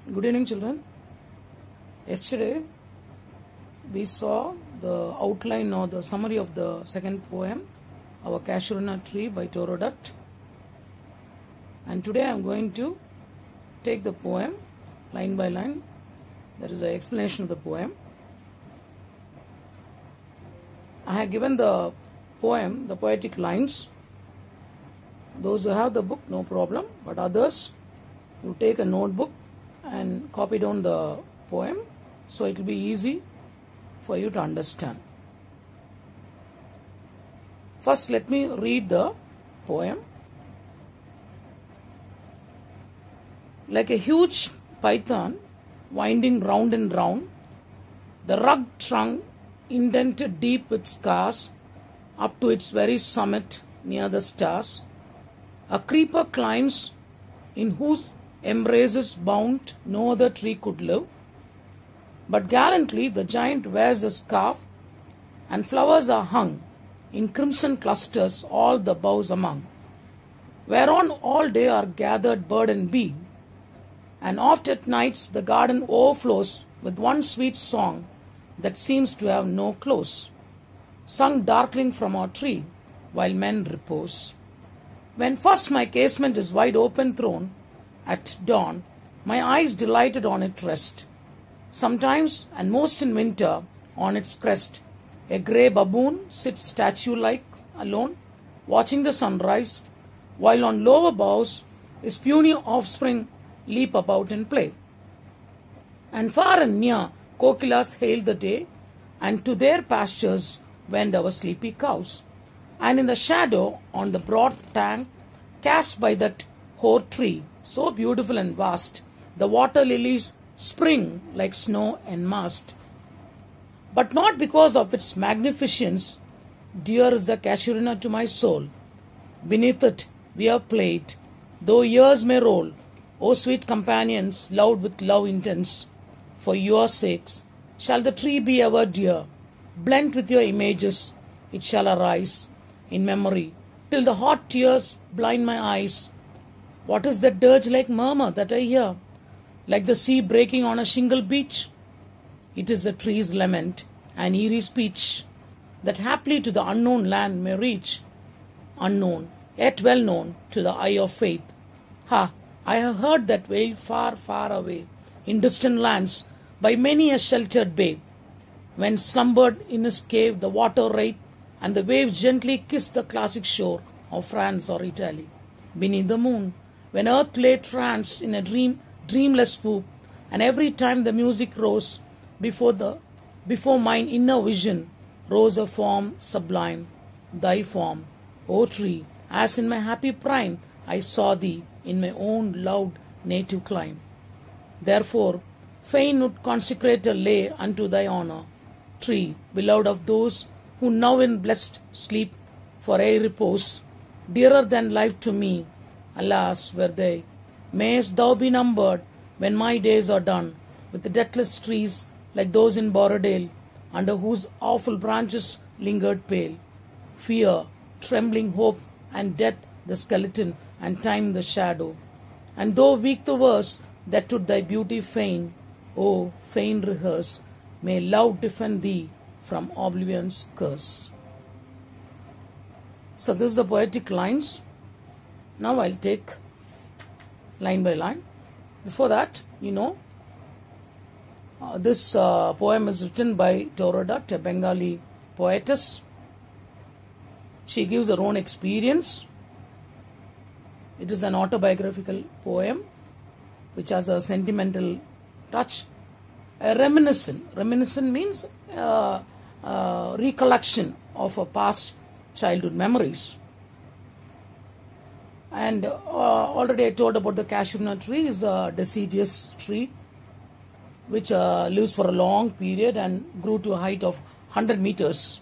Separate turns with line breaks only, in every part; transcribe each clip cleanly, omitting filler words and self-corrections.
Good evening, children. Yesterday we saw the outline or the summary of the second poem, Our Casuarina Tree by Torodutt. And today I am going to take the poem line by line. There is an explanation of the poem. I have given the poem, the poetic lines. Those who have the book, no problem, but others, you take a notebook and copy down the poem so it will be easy for you to understand. First, let me read the poem. Like a huge python winding round and round, the rugged trunk indented deep with scars up to its very summit near the stars, a creeper climbs in whose embraces bound no other tree could live. But gallantly the giant wears a scarf, and flowers are hung in crimson clusters all the boughs among, whereon all day are gathered bird and bee, and oft at nights the garden overflows with one sweet song that seems to have no close, sung darkling from our tree while men repose. When first my casement is wide open thrown, at dawn, my eyes delighted on it rest. Sometimes, and most in winter, on its crest, a grey baboon sits statue-like alone, watching the sunrise, while on lower boughs his puny offspring leap about and play. And far and near, kokilas hail the day, and to their pastures wend our sleepy cows. And in the shadow, on the broad tank, cast by that hoar tree, so beautiful and vast, the water lilies spring like snow en massed. But not because of its magnificence, dear is the casuarina to my soul. Beneath it we have played, though years may roll, O sweet companions, loud with love intense. For your sakes shall the tree be ever dear, blent with your images it shall arise in memory, till the hot tears blind my eyes. What is that dirge-like murmur that I hear, like the sea breaking on a shingle beach? It is the tree's lament, an eerie speech, that haply to the unknown land may reach. Unknown, yet well known to the eye of faith. Ha! I have heard that wail far, far away, in distant lands, by many a sheltered babe. When slumbered in his cave the water wraith, and the waves gently kissed the classic shore of France or Italy. Beneath the moon, when earth lay tranced in a dreamless swoop, and every time the music rose, before mine inner vision rose a form sublime, thy form, O tree, as in my happy prime I saw thee in my own loved native clime. Therefore, fain would consecrate a lay unto thy honor, tree, beloved of those who now in blessed sleep for aye repose, dearer than life to me, alas, were they. Mayest thou be numbered when my days are done, with the deathless trees like those in Borrowdale, under whose awful branches lingered pale fear, trembling hope, and death the skeleton, and time the shadow. And though weak the verse that to thy beauty fain, oh, fain rehearse, may love defend thee from oblivion's curse. So this is the poetic lines. Now I'll take line by line. Before that, this poem is written by Torodutt, a Bengali poetess. She gives her own experience. It is an autobiographical poem which has a sentimental touch. A reminiscent. Reminiscent means recollection of a past childhood memories. And already I told about the casuarina tree is a deciduous tree which lives for a long period and grew to a height of 100 meters.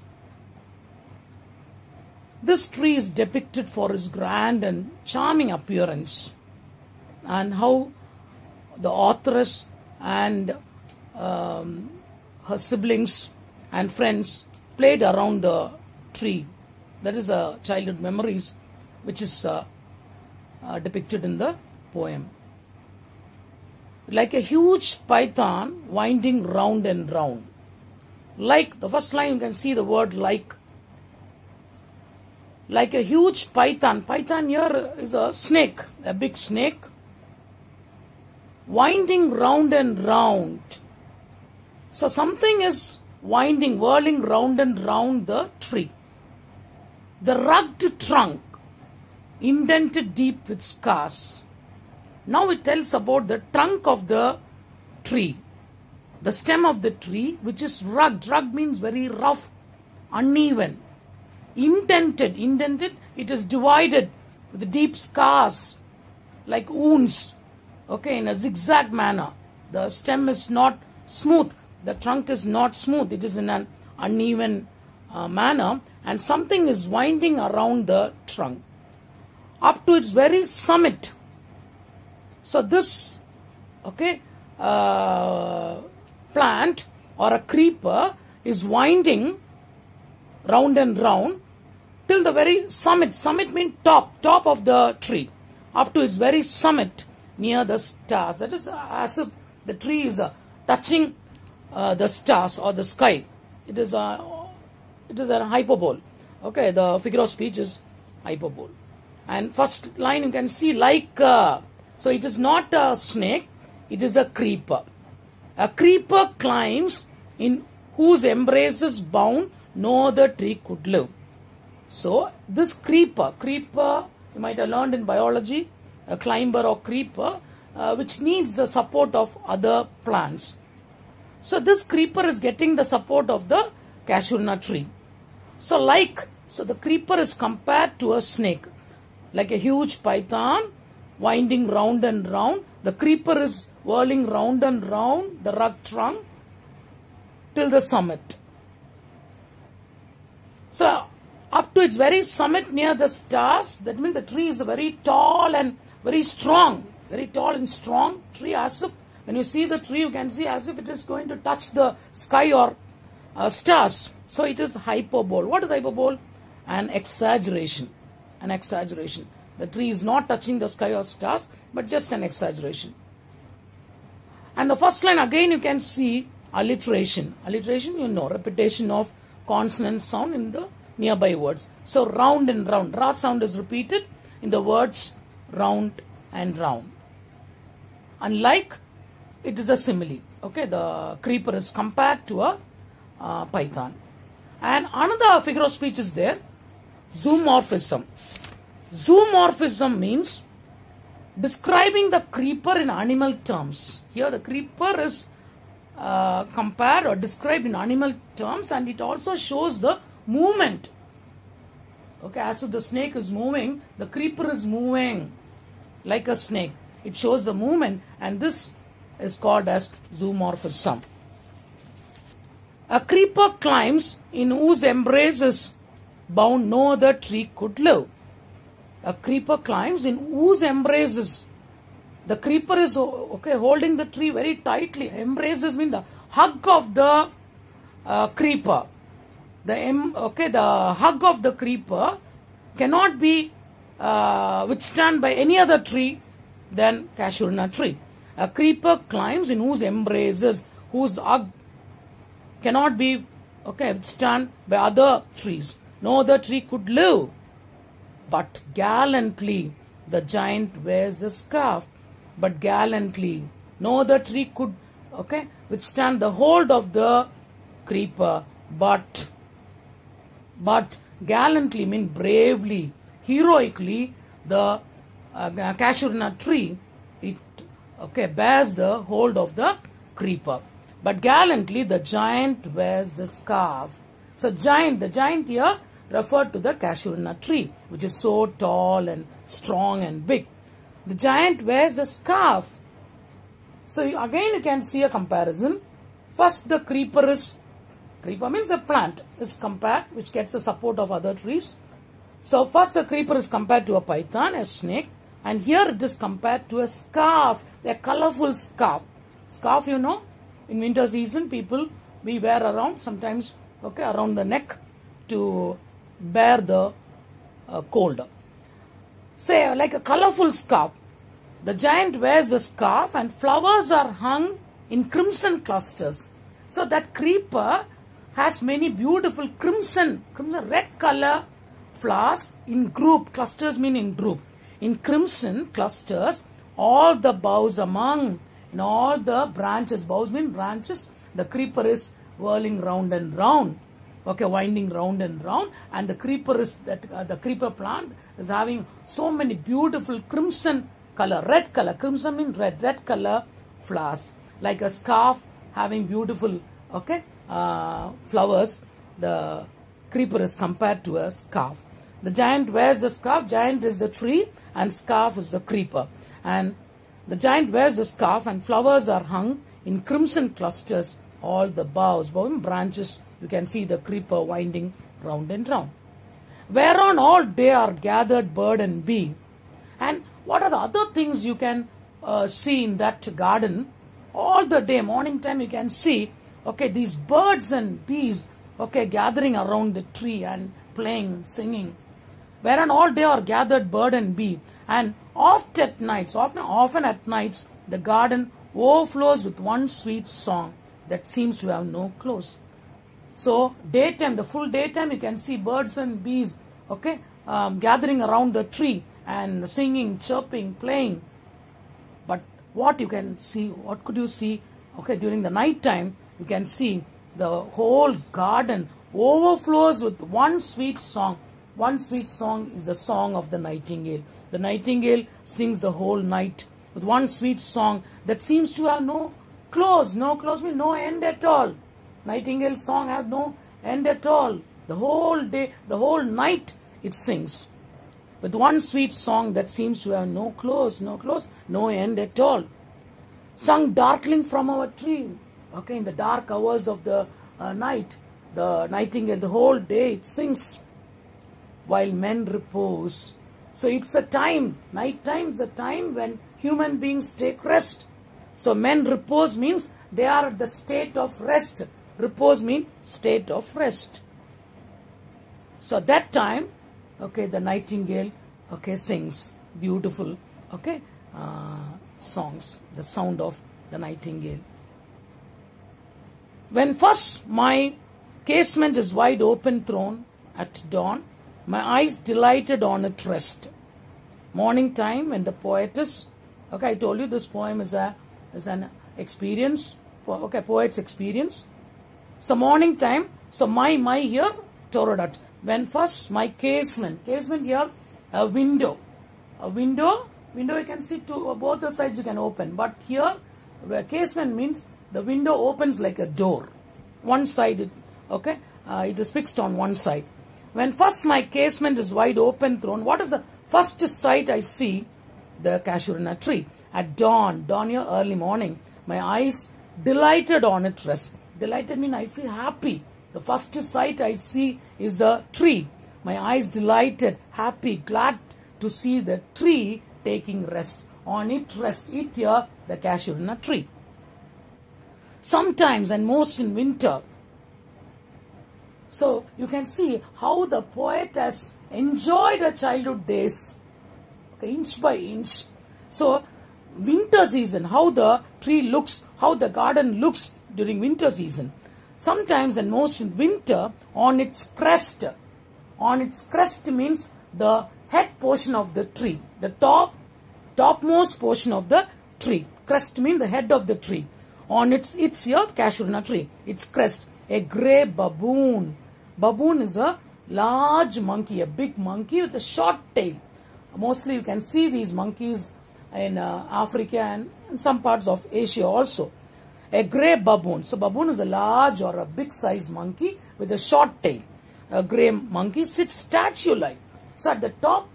This tree is depicted for its grand and charming appearance, and how the authoress and her siblings and friends played around the tree. That is the childhood memories which is depicted in the poem. like a huge python winding round and round. Like, the first line you can see the word like. Like a huge python. Python here is a snake, a big snake, winding round and round. So something is winding, whirling round and round the tree. The rugged trunk, indented deep with scars. Now it tells about the trunk of the tree, the stem of the tree, which is rugged. Rugged means very rough, uneven. Indented, it is divided with deep scars, like wounds, okay, in a zigzag manner. The stem is not smooth, the trunk is not smooth, it is in an uneven manner, and something is winding around the trunk up to its very summit. So this, okay, plant or a creeper is winding round and round till the very summit. Summit means top of the tree, up to its very summit near the stars. That is as if the tree is touching the stars or the sky. It is a hyperbole. Okay, the figure of speech is hyperbole. And first line you can see like, so it is not a snake, it is a creeper. A creeper climbs in whose embraces bound no other tree could live. So this creeper you might have learned in biology, a climber or creeper, which needs the support of other plants. So this creeper is getting the support of the cashew nut tree. So the creeper is compared to a snake, like a huge python winding round and round. The creeper is whirling round and round the rugged trunk till the summit. So up to its very summit near the stars, that means the tree is a very tall and very strong tree. As if when you see the tree, you can see as if it is going to touch the sky or stars. So it is hyperbole. What is hyperbole? An exaggeration. The tree is not touching the sky or stars, but just an exaggeration. And the first line again you can see alliteration. Alliteration, you know, repetition of consonant sound in the nearby words. So round and round. Ra sound is repeated in the words round and round. Unlike, it is a simile. Okay, the creeper is compared to a python. And another figure of speech is there, zoomorphism. Zoomorphism means describing the creeper in animal terms. Here the creeper is compared or described in animal terms, and it also shows the movement. Okay, as if the snake is moving, the creeper is moving like a snake. It shows the movement, and this is called as zoomorphism. A creeper climbs in whose embraces bound no other tree could live. A creeper climbs in whose embraces. The creeper is holding the tree very tightly. Embraces mean the hug of the creeper. The hug of the creeper cannot be withstand by any other tree than cashew nut tree. A creeper climbs in whose embraces, whose hug cannot be withstand by other trees. No other tree could live. But gallantly the giant wears the scarf. But gallantly, no other tree could withstand the hold of the creeper. But gallantly means bravely, heroically, the cashew nut tree, it bears the hold of the creeper. But gallantly the giant wears the scarf. So the giant here referred to the cashew nut tree, which is so tall and strong and big. The giant wears a scarf. So again you can see a comparison. First the creeper means a plant is compared, which gets the support of other trees. So first the creeper is compared to a python, a snake, and here it is compared to a scarf, a colorful scarf. Scarf, you know, in winter season we wear around sometimes around the neck to bear the cold. Say like a colorful scarf. The giant wears a scarf and flowers are hung in crimson clusters. So that creeper has many beautiful crimson red color flowers in group. Clusters mean in group. In crimson clusters, all the boughs among, in all the branches, boughs mean branches, the creeper is whirling round and round. Okay, winding round and round, and the creeper is the creeper plant is having so many beautiful crimson color, red color. Crimson means red color flowers, like a scarf having beautiful flowers. The creeper is compared to a scarf. The giant wears a scarf. Giant is the tree and scarf is the creeper. And the giant wears a scarf and flowers are hung in crimson clusters. All the boughs, branches, you can see the creeper winding round and round. Whereon all day are gathered bird and bee. And what are the other things you can see in that garden? All the day, morning time, you can see, these birds and bees, gathering around the tree and playing, singing. Whereon all day are gathered bird and bee. And often at nights, the garden overflows with one sweet song that seems to have no close. So daytime, the full daytime, you can see birds and bees, gathering around the tree and singing, chirping, playing. But what you can see, what could you see? During the night time, you can see the whole garden overflows with one sweet song. One sweet song is the song of the nightingale. The nightingale sings the whole night with one sweet song that seems to have no close. No close means no end at all. Nightingale song has no end at all. The whole day, the whole night it sings. With one sweet song that seems to have no close, no end at all. Sung darkling from our tree. In the dark hours of the night, the nightingale, the whole day it sings while men repose. So it's a time, night time is a time when human beings take rest. So men repose means they are at the state of rest. Repose means state of rest. So at that time, the nightingale, sings beautiful, songs, the sound of the nightingale. When first my casement is wide open thrown at dawn, my eyes delighted on it rest. Morning time when the poetess, I told you this poem is an experience, poet's experience. So morning time, so my here, Torodat. When first my casement here, a window you can see both the sides you can open. But here, where casement means the window opens like a door. One side, it is fixed on one side. When first my casement is wide open thrown, what is the first sight I see? The casuarina tree. At dawn here, early morning, my eyes delighted on it rest. Delighted means I feel happy. The first sight I see is the tree. My eyes delighted, happy, glad to see the tree taking rest. On it rest, it here, the casuarina tree. Sometimes and most in winter. So you can see how the poet has enjoyed her childhood days, inch by inch. So winter season, how the tree looks, how the garden looks during winter season. Sometimes and most in winter, on its crest. On its crest means the head portion of the tree, the topmost portion of the tree. Crest means the head of the tree. On its here, casuarina tree, its crest, a grey baboon. Baboon is a large monkey, a big monkey with a short tail. Mostly you can see these monkeys in Africa and in some parts of Asia also. A grey baboon. So baboon is a large or a big size monkey with a short tail. A grey monkey sits statue-like. So at the top,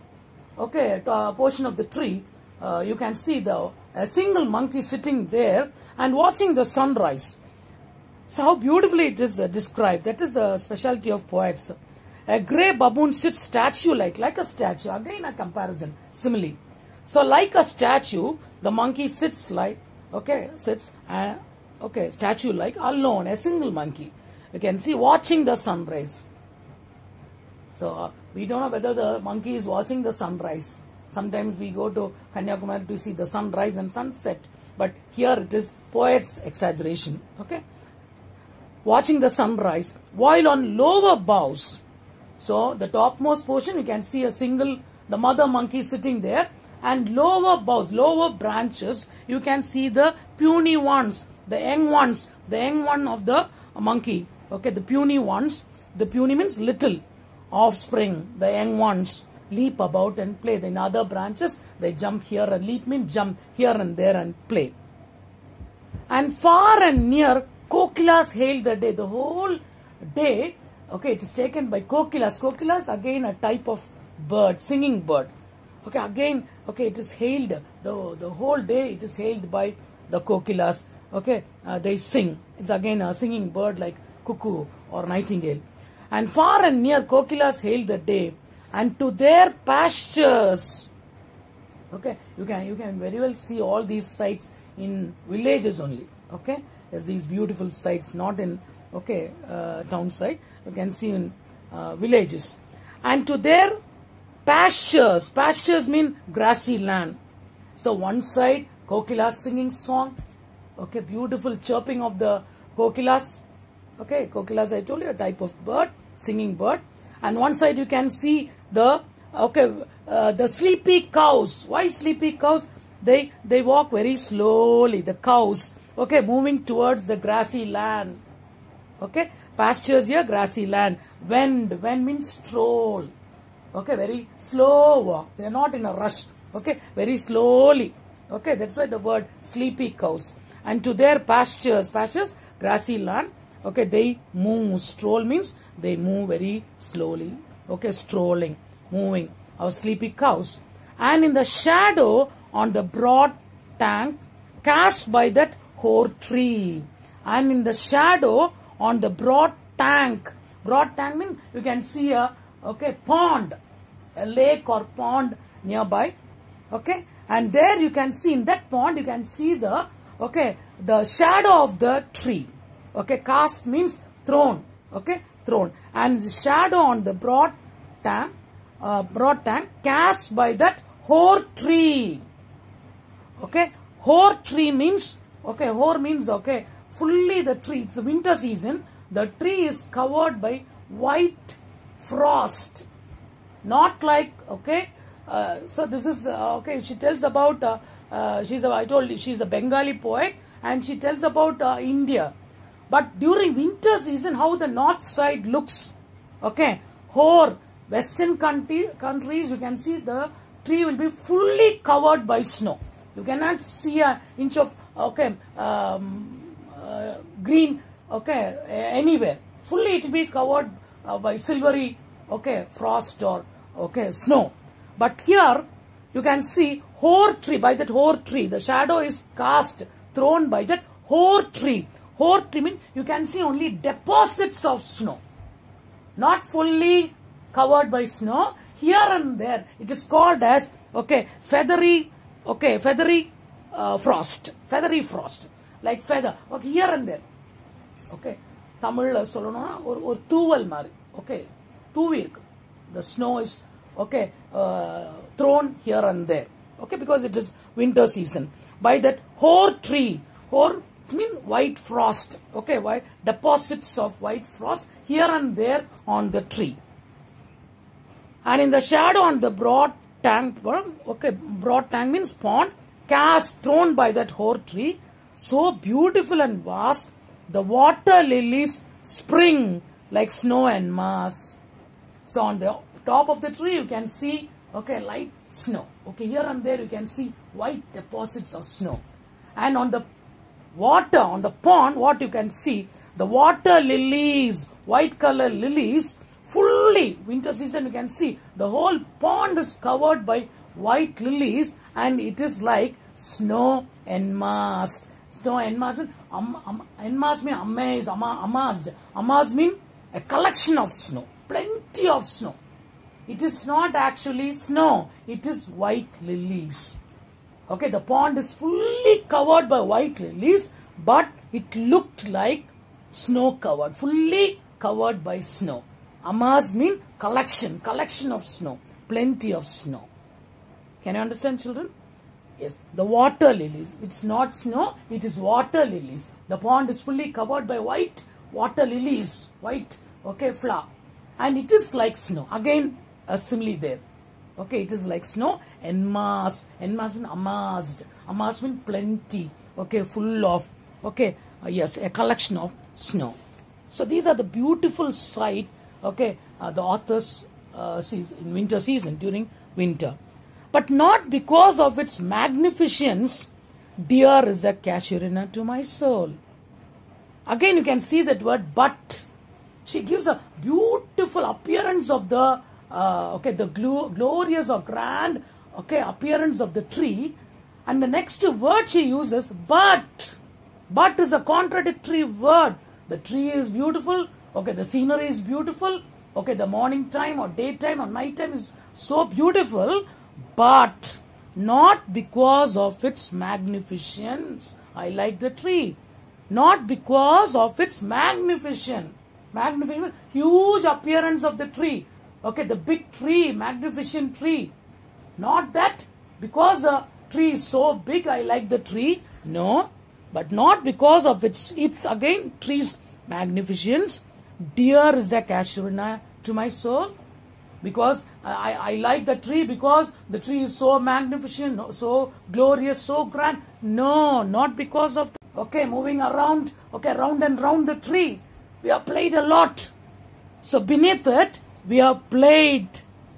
portion of the tree, you can see a single monkey sitting there and watching the sunrise. So how beautifully it is described. That is the specialty of poets. A grey baboon sits statue-like, like a statue. Again a comparison, simile. So like a statue, the monkey sits statue-like, alone, a single monkey. You can see watching the sunrise. So we don't know whether the monkey is watching the sunrise. Sometimes we go to Kanyakumari to see the sunrise and sunset. But here it is poet's exaggeration. Okay. Watching the sunrise while on lower boughs. So the topmost portion you can see the mother monkey sitting there, and lower boughs, lower branches, you can see the puny ones, the young one of the monkey. Okay, the puny ones. The puny means little offspring. The young ones leap about and play. In other branches, they jump here, and leap means jump here and there and play. And far and near, kokilas hail the day. The whole day, okay, it is taken by kokilas. Kokilas, again, a type of bird, singing bird. Okay, again, okay, it is hailed. The whole day, it is hailed by the kokilas. Okay, they sing. It's again a singing bird like cuckoo or nightingale. And far and near, kokilas hail the day, and to their pastures. Okay, you can very well see all these sites in villages only. Okay, there's these beautiful sites, not in town side. You can see in villages. And to their pastures. Pastures mean grassy land. So one side, kokilas singing song. Okay, beautiful chirping of the kokilas. Okay, kokilas, I told you, a type of bird, singing bird. And one side you can see the sleepy cows. Why sleepy cows? They walk very slowly, the cows. Okay, moving towards the grassy land. Okay, pastures here, grassy land. Wend means stroll. Okay, very slow walk. They are not in a rush. Okay, very slowly. Okay, that's why the word sleepy cows. And to their pastures, grassy land. Okay, they move. Stroll means they move very slowly. Okay, strolling, moving. Our sleepy cows. And in the shadow on the broad tank cast by that hoar tree. And in the shadow on the broad tank. Broad tank means you can see a pond, a lake or pond nearby. Okay, and there you can see, in that pond you can see the shadow of the tree. Okay, cast means thrown. Okay, thrown. And the shadow on the broad tank cast by that hoar tree. Okay, hoar tree means, hoar means, fully the tree. It's the winter season. The tree is covered by white frost. Not like, so this is, she tells about, I told you, she's a Bengali poet, and she tells about India. But during winter season, how the north side looks. Okay, hoar, western countries, you can see the tree will be fully covered by snow. You cannot see an inch of, green, anywhere. Fully it will be covered by silvery, frost or, snow. But here, you can see hoar tree, by that hoar tree. The shadow is cast, thrown by that hoar tree. Hoar tree means you can see only deposits of snow. Not fully covered by snow. Here and there, it is called as, feathery frost. Feathery frost. Like feather. Okay, here and there. Okay. Tamil solona or tuval mari. Okay. Tuvir. The snow is, thrown here and there. Okay, because it is winter season. By that hoar tree. Hoar mean white frost. Okay, white deposits of white frost here and there on the tree. And in the shadow on the broad tank, broad tank means pond, cast, thrown by that hoar tree, so beautiful and vast, the water lilies spring like snow and mass. So on the top of the tree you can see, light snow. Okay, here and there you can see white deposits of snow. And on the water, on the pond, what you can see, the water lilies, white color lilies, fully, winter season you can see, the whole pond is covered by white lilies, and it is like snow enmassed. Snow enmassed means, enmassed means amazed, amassed. Amassed means a collection of snow, plenty of snow. It is not actually snow, it is white lilies. Okay, the pond is fully covered by white lilies, but it looked like snow covered, fully covered by snow. Amassed means collection of snow, plenty of snow. Can you understand, children? Yes, the water lilies. It's not snow, it is water lilies. The pond is fully covered by white water lilies, white, okay, flower. And it is like snow. Again, a simile there. Okay, it is like snow. En masse means amassed. Amassed means plenty. Okay, full of, okay, yes, a collection of snow. So these are the beautiful sight, okay, the authors sees in winter season, during winter. But not because of its magnificence, dear is a casuarina to my soul. Again, you can see that word but. She gives a beautiful appearance of the, the glorious or grand, okay, appearance of the tree. And the next word she uses, but. But is a contradictory word. The tree is beautiful, okay, the scenery is beautiful, okay, the morning time or daytime or night time is so beautiful, but not because of its magnificence. I like the tree. Not because of its magnificence. Magnificent, huge appearance of the tree. Okay, the big tree, magnificent tree. Not that because the tree is so big, I like the tree. No, but not because of its again, tree's magnificence. Dear is the casuarina to my soul. Because I like the tree because the tree is so magnificent, so glorious, so grand. No, not because of, okay, moving around, okay, round and round the tree. We have played a lot. So beneath it, we have played.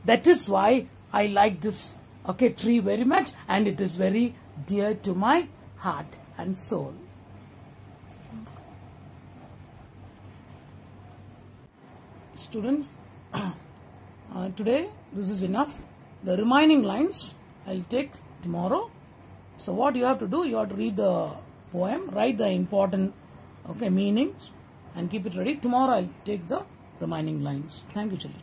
That is why I like this, okay, tree very much, and it is very dear to my heart and soul. Students, today this is enough. The remaining lines I'll take tomorrow. So what you have to do, you have to read the poem, write the important, okay, meanings, and keep it ready. Tomorrow I'll take the remaining lines. Thank you, children.